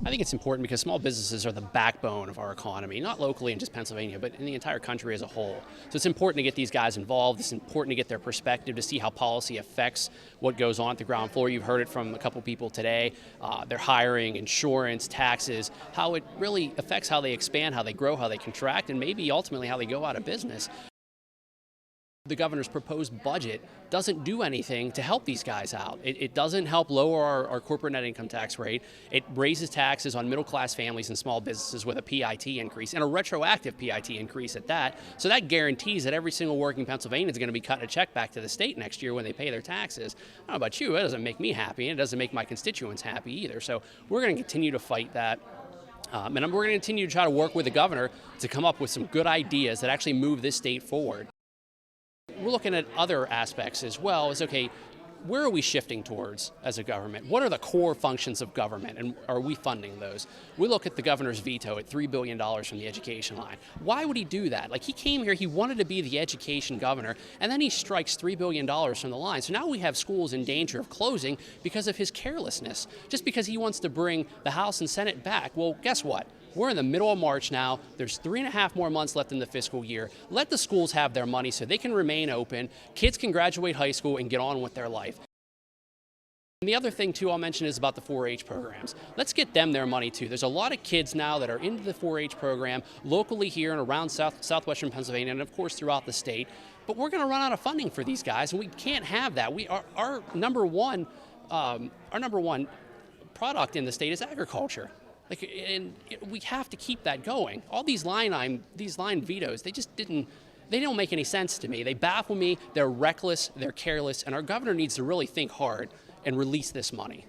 I think it's important because small businesses are the backbone of our economy, not locally in just Pennsylvania, but in the entire country as a whole. So it's important to get these guys involved. It's important to get their perspective to see how policy affects what goes on at the ground floor. You've heard it from a couple people today. Their hiring, insurance, taxes, how it really affects how they expand, how they grow, how they contract, and maybe ultimately how they go out of business. The governor's proposed budget doesn't do anything to help these guys out. It doesn't help lower our corporate net income tax rate. It raises taxes on middle-class families and small businesses with a PIT increase, and a retroactive PIT increase at that. So that guarantees that every single working Pennsylvanian is going to be cutting a check back to the state next year when they pay their taxes. I don't know about you, it doesn't make me happy, and it doesn't make my constituents happy either. So we're going to continue to fight that. And we're going to continue to try to work with the governor to come up with some good ideas that actually move this state forward. We're looking at other aspects as well. Is okay, where are we shifting towards as a government? What are the core functions of government, and are we funding those? We look at the governor's veto at $3 billion from the education line. Why would he do that? Like, he came here, he wanted to be the education governor, and then he strikes $3 billion from the line. So now we have schools in danger of closing because of his carelessness, just because he wants to bring the House and Senate back. Well, guess what? We're in the middle of March now. There's 3.5 more months left in the fiscal year. Let the schools have their money so they can remain open. Kids can graduate high school and get on with their life. And the other thing, too, I'll mention is about the 4-H programs. Let's get them their money, too. There's a lot of kids now that are into the 4-H program locally here and around southwestern Pennsylvania, and, of course, throughout the state. But we're going to run out of funding for these guys, and we can't have that. Our number one product in the state is agriculture. And we have to keep that going. All these line vetoes, they don't make any sense to me. They baffle me, they're reckless, they're careless, and our governor needs to really think hard and release this money.